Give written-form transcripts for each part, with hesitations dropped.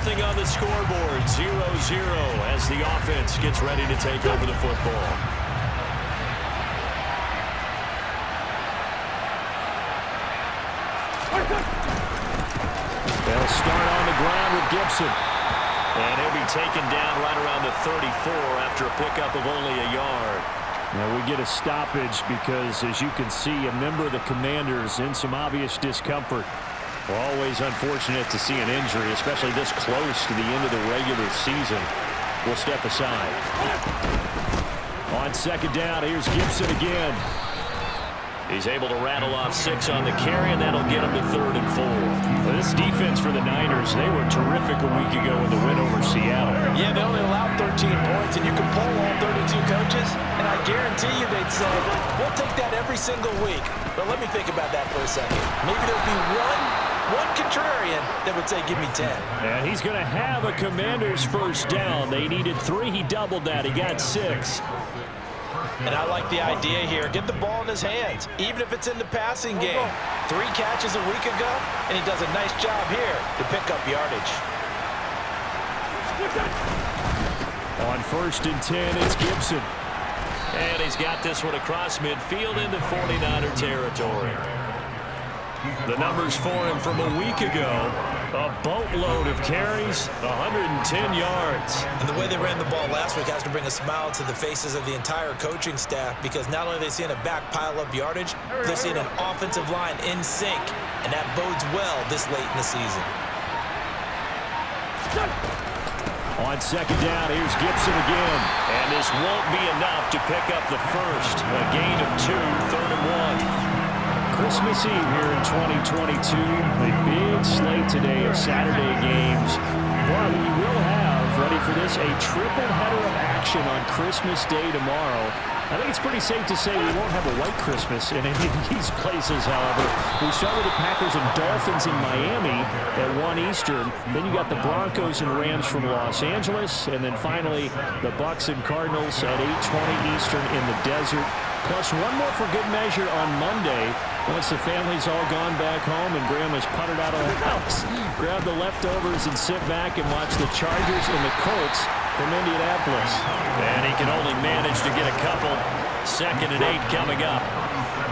Nothing on the scoreboard. 0-0 as the offense gets ready to take over the football. They'll start on the ground with Gibson. And he'll be taken down right around the 34 after a pickup of only a yard. Now we get a stoppage because, as you can see, a member of the Commanders in some obvious discomfort. Always unfortunate to see an injury, especially this close to the end of the regular season. We'll step aside. On second down, here's Gibson again. He's able to rattle off 6 on the carry, and that'll get him to 3rd and 4. Well, this defense for the Niners, they were terrific a week ago in the win over Seattle. Yeah, they only allowed 13 points, and you can poll all 32 coaches, and I guarantee you they'd say, we'll take that every single week. But let me think about that for a second. Maybe there'd be one contrarian that would say, give me 10. And he's going to have a Commanders first down. They needed 3. He doubled that. He got 6. And I like the idea here. Get the ball in his hands, even if it's in the passing game. 3 catches a week ago, and he does a nice job here to pick up yardage. On 1st and 10, it's Gibson. And he's got this one across midfield into 49er territory. The numbers for him from a week ago. A boatload of carries, 110 yards. And the way they ran the ball last week has to bring a smile to the faces of the entire coaching staff, because not only are they seeing a back pile up yardage, they're seeing an offensive line in sync, and that bodes well this late in the season. On second down, here's Gibson again. And this won't be enough to pick up the first. A gain of 2, 3rd and 1. Christmas Eve here in 2022. A big slate today of Saturday games. But we will have, ready for this, a triple header of action on Christmas Day tomorrow. I think it's pretty safe to say we won't have a white Christmas in any of these places, however. We start with the Packers and Dolphins in Miami at 1 Eastern. Then you got the Broncos and Rams from Los Angeles. And then finally, the Bucs and Cardinals at 8:20 Eastern in the desert. Plus one more for good measure on Monday. Once the family's all gone back home and Grandma's puttered out of the house, grab the leftovers and sit back and watch the Chargers and the Colts from Indianapolis. And he can only manage to get a couple. 2nd and 8 coming up.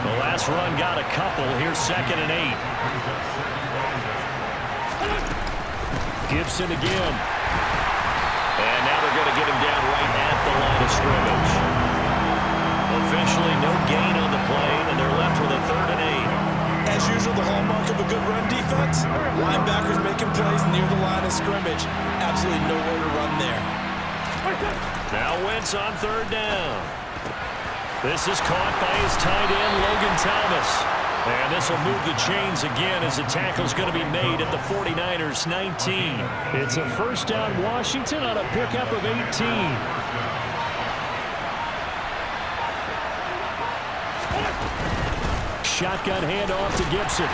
The last run got a couple. Here's 2nd and 8. Gibson again. And now they're going to get him down right at the line of scrimmage. Officially no gain on the play, and they're left with a 3rd and 8. As usual, the hallmark of a good run defense, linebackers making plays near the line of scrimmage. Absolutely nowhere to run there. Now Wentz on 3rd down. This is caught by his tight end, Logan Thomas. And this will move the chains again as the tackle's going to be made at the 49ers 19. It's a first down Washington on a pickup of 18. Shotgun handoff to Gibson.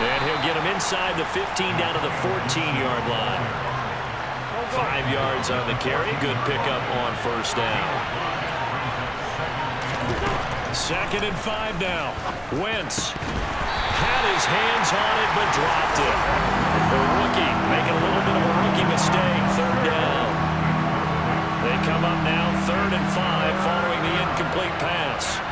And he'll get him inside the 15 down to the 14-yard line. 5 yards on the carry. Good pickup on first down. 2nd and 5 now. Wentz had his hands on it but dropped it. The rookie making a little bit of a rookie mistake. 3rd down. They come up now 3rd and 5 following the incomplete pass.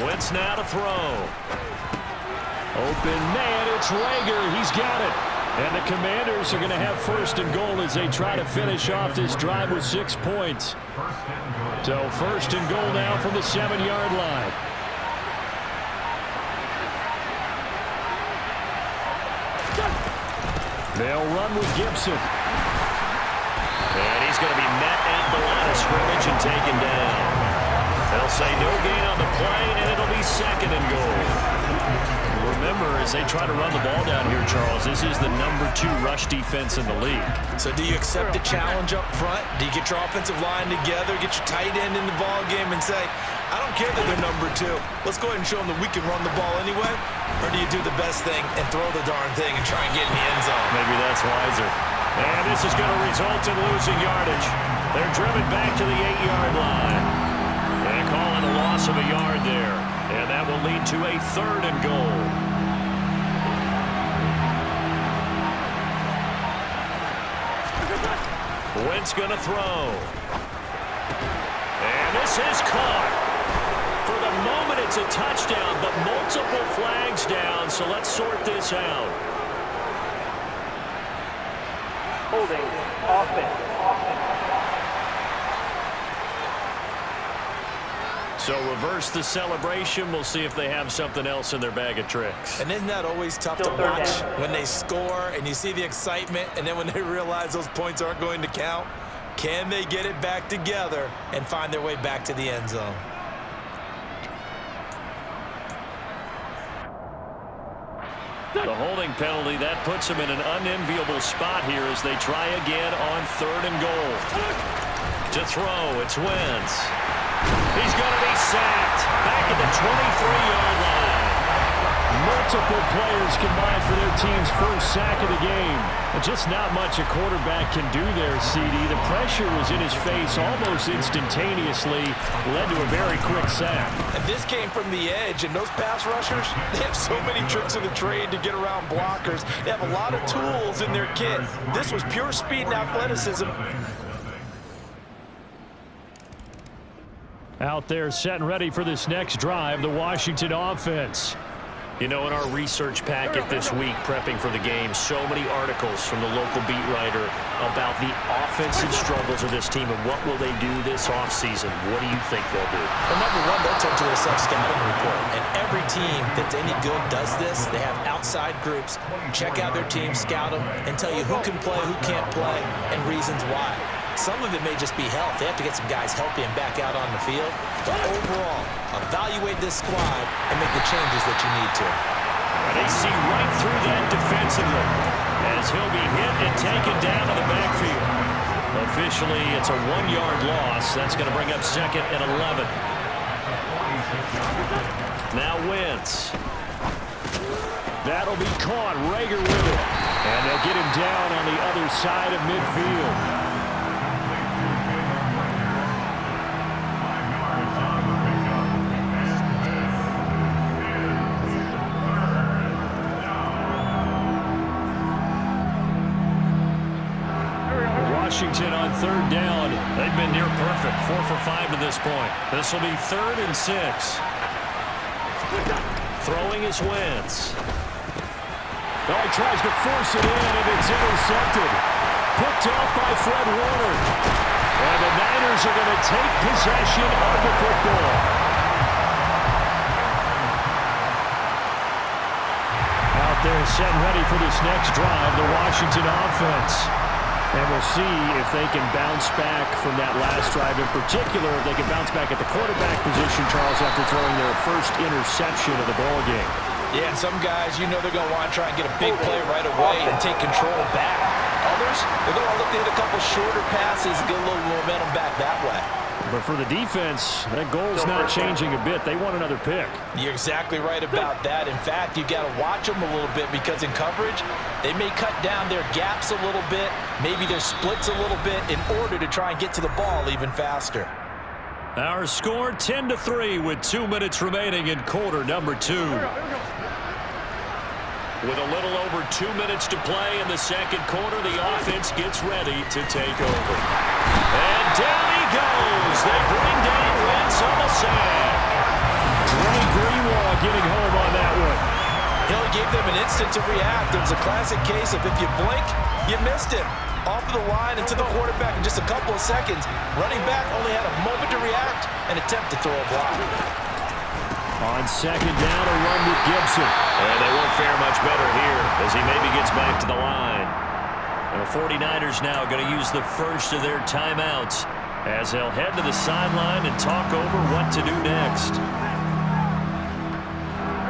Wentz now to throw. Open man, it's Rager. He's got it. And the Commanders are going to have 1st and goal as they try to finish off this drive with 6 points. So 1st and goal now from the 7-yard line. They'll run with Gibson. And he's going to be met at the line of scrimmage and taken down. They'll say no gain on the play, and it'll be 2nd and goal. Remember, as they try to run the ball down here, Charles, this is the number 2 rush defense in the league. So do you accept the challenge up front? Do you get your offensive line together, get your tight end in the ball game and say, I don't care that they're number 2. Let's go ahead and show them that we can run the ball anyway? Or do you do the best thing and throw the darn thing and try and get in the end zone? Maybe that's wiser. And this is going to result in losing yardage. They're driven back to the 8-yard line. And calling a loss of a yard there. And that will lead to a 3rd and goal. Wentz going to throw. And this is caught. For the moment, it's a touchdown, but multiple flags down, so let's sort this out. Holding, offense. So reverse the celebration. We'll see if they have something else in their bag of tricks. And isn't that always tough to watch when they score and you see the excitement, and then when they realize those points aren't going to count? Can they get it back together and find their way back to the end zone? The holding penalty, that puts them in an unenviable spot here as they try again on 3rd and goal. To throw, it's Wentz. He's going to be sacked back at the 23-yard line. Multiple players combined for their team's first sack of the game. And just not much a quarterback can do there, CD. The pressure was in his face almost instantaneously, led to a very quick sack. And this came from the edge, and those pass rushers, they have so many tricks of the trade to get around blockers. They have a lot of tools in their kit. This was pure speed and athleticism. Out there set and ready for this next drive, the Washington offense. You know, in our research packet this week, prepping for the game, so many articles from the local beat writer about the offensive struggles of this team and what will they do this offseason. What do you think they'll do? Well, number one, they'll turn to a self-scouting report. And every team that's any good does this. They have outside groups, check out their team, scout them, and tell you who can play, who can't play, and reasons why. Some of it may just be health. They have to get some guys healthy and back out on the field. But overall, evaluate this squad and make the changes that you need to. And they see right through that defensively as he'll be hit and taken down to the backfield. Officially, it's a 1-yard loss. That's going to bring up 2nd and 11. Now Wentz. That'll be caught. Rager with it. And they'll get him down on the other side of midfield. Washington on 3rd down. They've been near perfect, 4 for 5 to this point. This will be 3rd and 6. Throwing is Wentz. Oh, he tries to force it in, and it's intercepted. Picked off by Fred Warner. And the Niners are going to take possession of the football. Out there set and ready for this next drive, the Washington offense. And we'll see if they can bounce back from that last drive. In particular, if they can bounce back at the quarterback position, Charles, after throwing their first interception of the ballgame. Yeah, and some guys, you know they're going to want to try and get a big play right away and take control back. Others, they're going to look to hit a couple shorter passes and get a little momentum back that way. But for the defense, that goal's not changing a bit. They want another pick. You're exactly right about that. In fact, you got to watch them a little bit because in coverage, they may cut down their gaps a little bit, maybe their splits a little bit in order to try and get to the ball even faster. Our score 10-3 with 2 minutes remaining in quarter number 2. With a little over 2 minutes to play in the second quarter, the offense gets ready to take over. And down he goes. They bring down Wentz on the sack. Dre Greenlaw getting home on that one. He gave them an instant to react. It was a classic case of if you blink, you missed him. Off of the line and to the quarterback in just a couple of seconds. Running back only had a moment to react and attempt to throw a block. On 2nd down, a run with Gibson. And they won't fare much better here as he maybe gets back to the line. And the 49ers now going to use the first of their timeouts as they'll head to the sideline and talk over what to do next.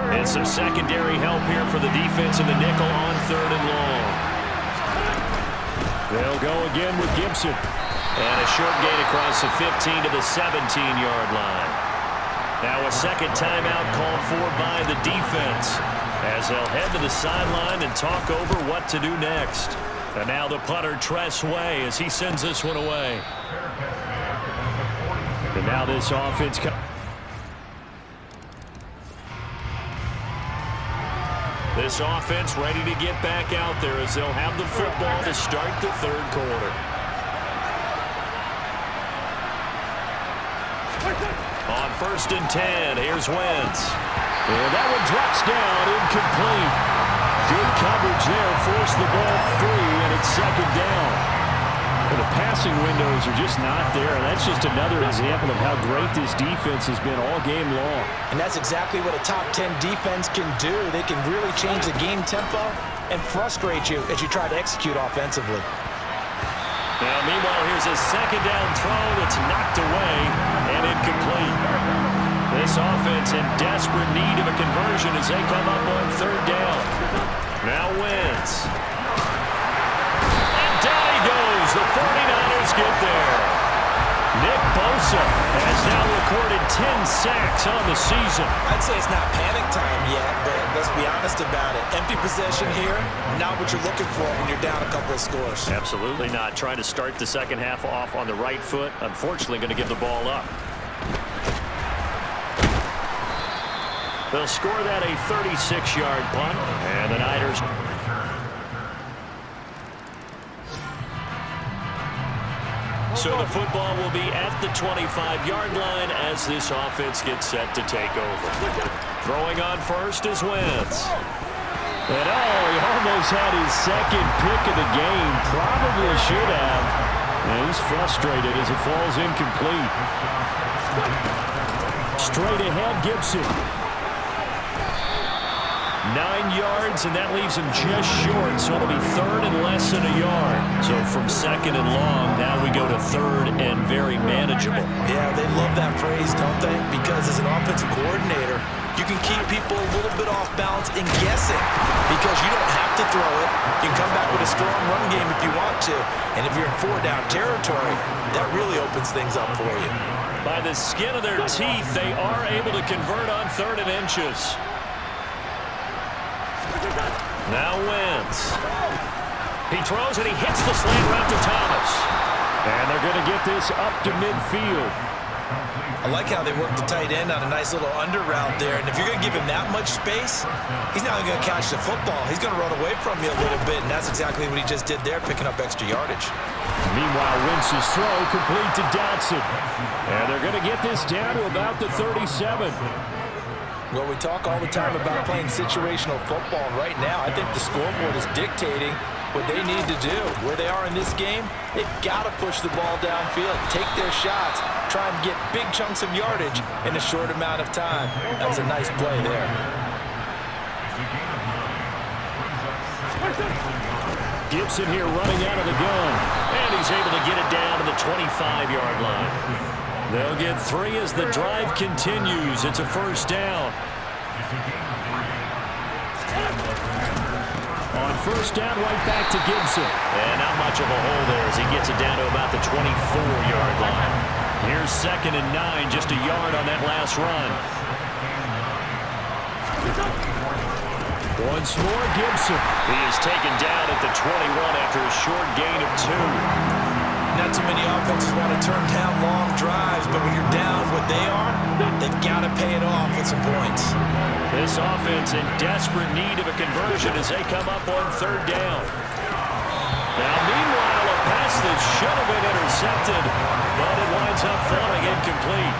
And some secondary help here for the defense in the nickel on 3rd and long. They'll go again with Gibson. And a short gain across the 15 to the 17-yard line. Now a second timeout called for by the defense as they'll head to the sideline and talk over what to do next. And now the punter, Tress Way, as he sends this one away. And now this offense This offense ready to get back out there as they'll have the football to start the third quarter. On 1st and 10, here's Wentz. And that one drops down, incomplete. Good coverage there, forced the ball free, and it's 2nd down. Well, the passing windows are just not there. That's just another example of how great this defense has been all game long. And that's exactly what a top 10 defense can do. They can really change the game tempo and frustrate you as you try to execute offensively. Now, meanwhile, here's a 2nd down throw that's knocked away and incomplete. This offense in desperate need of a conversion as they come up on 3rd down. Now Wentz. And down he goes. The 49ers get there. Nick Bosa has now recorded 10 sacks on the season. I'd say it's not panic time yet, but let's be honest about it. Empty possession here, not what you're looking for when you're down a couple of scores. Absolutely not. Trying to start the second half off on the right foot. Unfortunately, going to give the ball up. They'll score that a 36-yard punt, and the Niners. So the football will be at the 25-yard line as this offense gets set to take over. Throwing on 1st is Wentz. And he almost had his 2nd pick of the game. Probably should have. And he's frustrated as it falls incomplete. Straight ahead, Gibson. 9 yards, and that leaves him just short, so it'll be 3rd and less than a yard. So from 2nd and long, now we go to 3rd and very manageable. Yeah, they love that phrase, don't they? Because as an offensive coordinator, you can keep people a little bit off balance and guessing because you don't have to throw it. You can come back with a strong run game if you want to. And if you're in 4-down territory, that really opens things up for you. By the skin of their teeth, they are able to convert on 3rd and inches. Now Wentz. He throws and he hits the slant route to Thomas. And they're going to get this up to midfield. I like how they work the tight end on a nice little under route there. And if you're going to give him that much space, he's not going to catch the football. He's going to run away from you a little bit, and that's exactly what he just did there, picking up extra yardage. Meanwhile, Wentz's throw complete to Dotson. And they're going to get this down to about the 37. Well, we talk all the time about playing situational football. Right now, I think the scoreboard is dictating what they need to do. Where they are in this game, they've got to push the ball downfield, take their shots, try and get big chunks of yardage in a short amount of time. That was a nice play there. Gibson here running out of the gun. And he's able to get it down to the 25-yard line. They'll get 3 as the drive continues. It's a 1st down. On 1st down, right back to Gibson. And not much of a hole there as he gets it down to about the 24-yard line. Here's 2nd and 9, just a yard on that last run. Once more, Gibson. He is taken down at the 21 after a short gain of 2. Not too many offenses want to turn down long drives, but when you're down what they are, they've got to pay it off with some points. This offense in desperate need of a conversion as they come up on 3rd down. Now, meanwhile, a pass that should have been intercepted, but it winds up falling incomplete.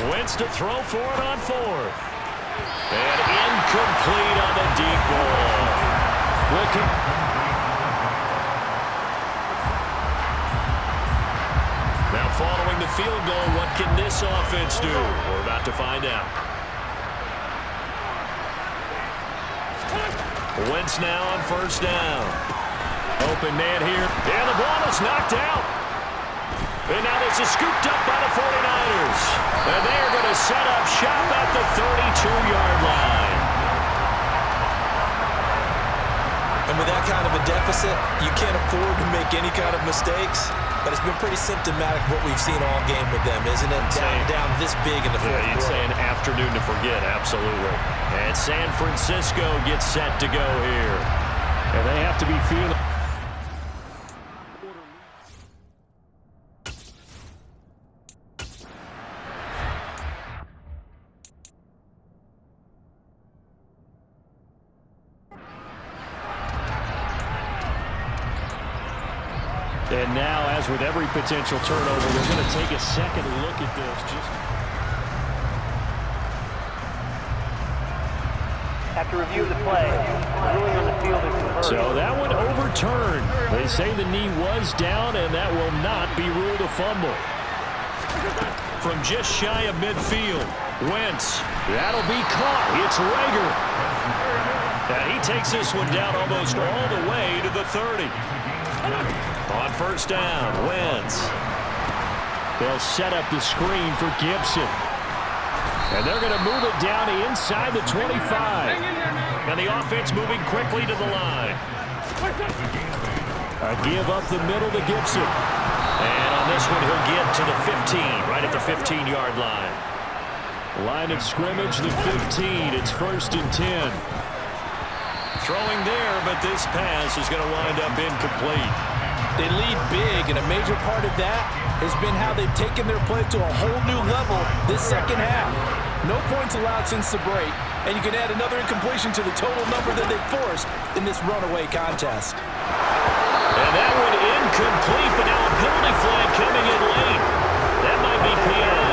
Wentz to throw for it on 4th. And incomplete on the deep ball. Now following the field goal, what can this offense do? We're about to find out. Wentz now on 1st down. Open man here. And the ball is knocked out. And now this is scooped up by the 49ers. And they are going to set up shop at the 32-yard line. And with that kind of a deficit, you can't afford to make any kind of mistakes. But it's been pretty symptomatic what we've seen all game with them, isn't it? Down this big in the fourth quarter. You'd say an afternoon to forget, absolutely. And San Francisco gets set to go here. And they have to be feeling... And now, as with every potential turnover, they're going to take a second look at this. After review of the play, ruling on the field is reversed. So that one overturned. They say the knee was down, and that will not be ruled a fumble. From just shy of midfield, Wentz. That'll be caught. It's Rager. And he takes this one down almost all the way to the 30. On first down, Wentz. They'll set up the screen for Gibson. And they're going to move it down inside the 25. And the offense moving quickly to the line. A give up the middle to Gibson. And on this one, he'll get to the 15, right at the 15-yard line. Line of scrimmage, the 15. It's 1st and 10. Throwing there, but this pass is going to wind up incomplete. They lead big, and a major part of that has been how they've taken their play to a whole new level this second half. No points allowed since the break, and you can add another incompletion to the total number that they've forced in this runaway contest. And that one incomplete, but now a penalty flag coming in late. That might be PI.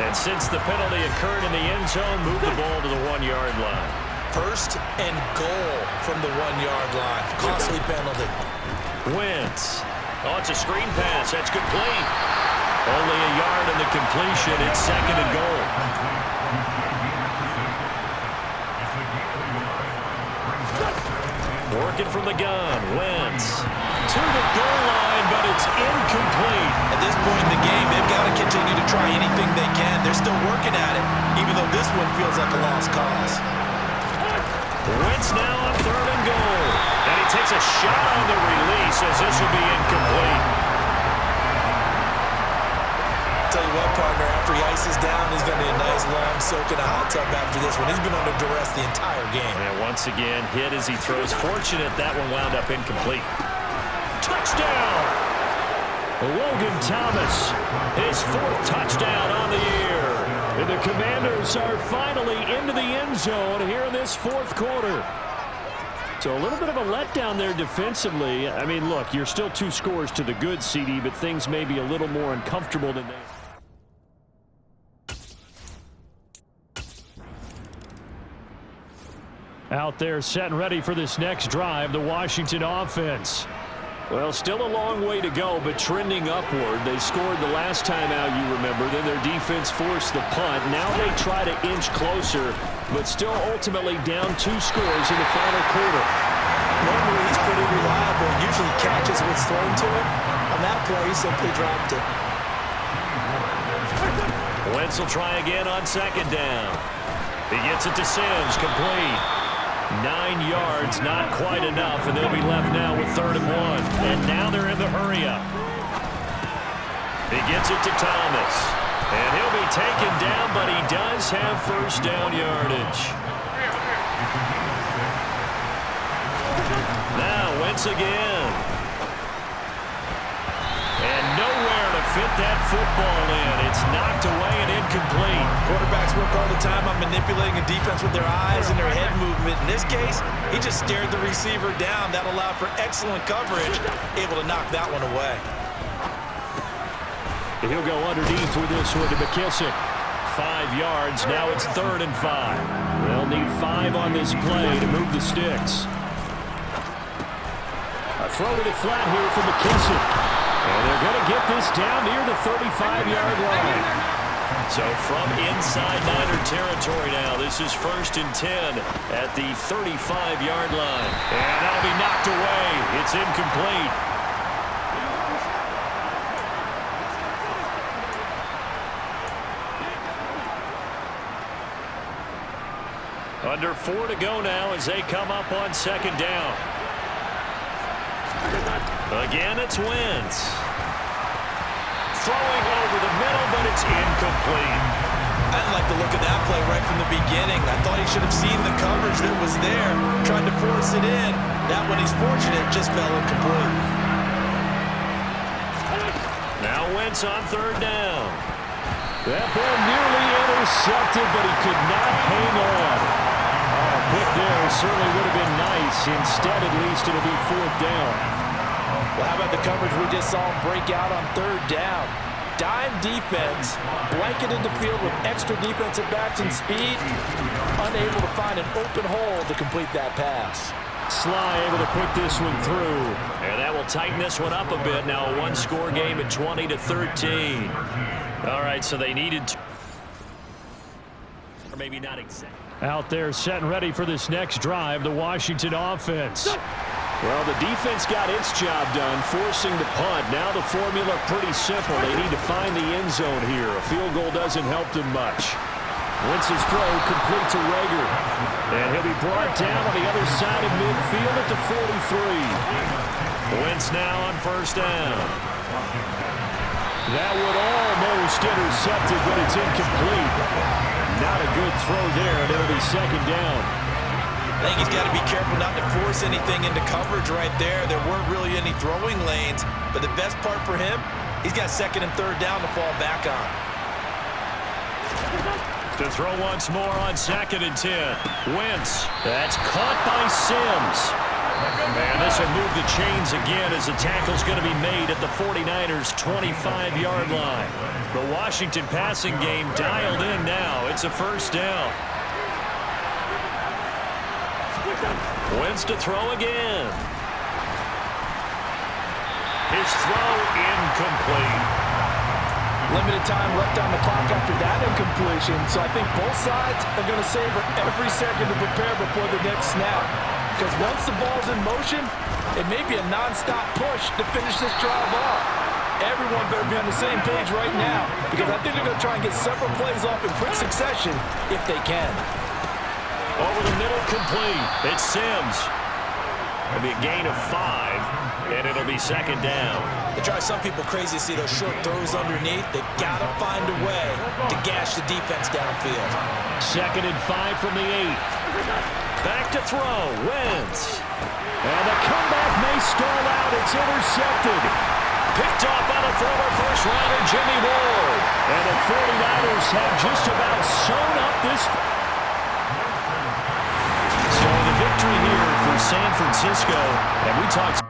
And since the penalty occurred in the end zone, move the ball to the 1-yard line. 1st and goal from the 1-yard line. Costly penalty. Wentz. Oh, it's a screen pass. That's complete. Only a yard in the completion. It's 2nd and goal. Working from the gun. Wentz to the goal line, but it's incomplete. At this point in the game, they've got to continue to try anything they can. They're still working at it, even though this one feels like a lost cause. Wentz now on 3rd and goal. And he takes a shot on the release as this will be incomplete. Tell you what, partner, after he ices down, he's going to need a nice long soak in a hot tub after this one. He's been under duress the entire game. And once again, hit as he throws. Fortunate that one wound up incomplete. Touchdown! Logan Thomas, his 4th touchdown on the year. And the Commanders are finally into the end zone here in this 4th quarter. So a little bit of a letdown there defensively. I mean, look, you're still 2 scores to the good, CD, but things may be a little more uncomfortable than they... Out there set and ready for this next drive, the Washington offense. Well, still a long way to go, but trending upward. They scored the last time out, you remember. Then their defense forced the punt. Now they try to inch closer, but still ultimately down 2 scores in the final quarter. Normally, he's pretty reliable. Usually catches what's thrown to him. On that play, he simply dropped it. Wentz will try again on 2nd down. He gets it to Sims, complete. 9 yards, not quite enough, and they'll be left now with 3rd and 1. And now they're in the hurry-up. He gets it to Thomas. And he'll be taken down, but he does have 1st down yardage. Now Wentz again. And nowhere to fit that football in. It's knocked away and incomplete. Quarterbacks work all the time on manipulating a defense with their eyes and their head movement. In this case, he just stared the receiver down. That allowed for excellent coverage, able to knock that one away. He'll go underneath with this one to McKissick. 5 yards. Now it's 3rd and 5. They'll need 5 on this play to move the sticks. A throw to the flat here for McKissick. And they're going to get this down near the 35-yard line. So from inside Niner territory now, this is 1st and 10 at the 35-yard line. And that'll be knocked away. It's incomplete. Under 4 to go now as they come up on 2nd down. Again, it's Wentz. Throwing over the middle, but it's incomplete. I didn't like the look of that play right from the beginning. I thought he should have seen the coverage that was there, tried to force it in. That one, he's fortunate, just fell incomplete. Now Wentz on 3rd down. That ball nearly intercepted, but he could not hang on. Oh, big there certainly would have been nice. Instead, at least, it'll be 4th down. Well, how about the coverage we just saw him break out on 3rd down? Dime defense, blanketed the field with extra defensive backs and speed, unable to find an open hole to complete that pass. Sly able to put this one through. And that will tighten this one up a bit. Now a one-score game at 20-13. All right, so they needed to, or maybe not exactly. Out there set and ready for this next drive, the Washington offense. Well, the defense got its job done, forcing the punt. Now the formula pretty simple. They need to find the end zone here. A field goal doesn't help them much. Wentz's throw complete to Reagor. And he'll be brought down on the other side of midfield at the 43. Wentz now on 1st down. That would almost intercept it, but it's incomplete. Not a good throw there, and it'll be 2nd down. I think he's got to be careful not to force anything into coverage right there. There weren't really any throwing lanes, but the best part for him, he's got 2nd and 3rd down to fall back on. To throw once more on 2nd and 10. Wentz. That's caught by Sims. Man, this will move the chains again as the tackle's going to be made at the 49ers' 25-yard line. The Washington passing game dialed in now. It's a 1st down. Wentz to throw again. His throw incomplete. Limited time left on the clock after that incompletion, so I think both sides are going to savor every second to prepare before the next snap. Because once the ball's in motion, it may be a non-stop push to finish this drive off. Everyone better be on the same page right now, because I think they're going to try and get several plays off in quick succession if they can. Over the middle, complete. It's Sims. It'll be a gain of 5, and it'll be 2nd down. It drives some people crazy to see those short throws underneath. They've got to find a way to gash the defense downfield. 2nd and 5 from the 8. Back to throw. Wentz. And the comeback may stall out. It's intercepted. Picked off by the former first-rounder Jimmy Ward. And the 49ers have just about sewn up this. So the victory here for San Francisco. And we talked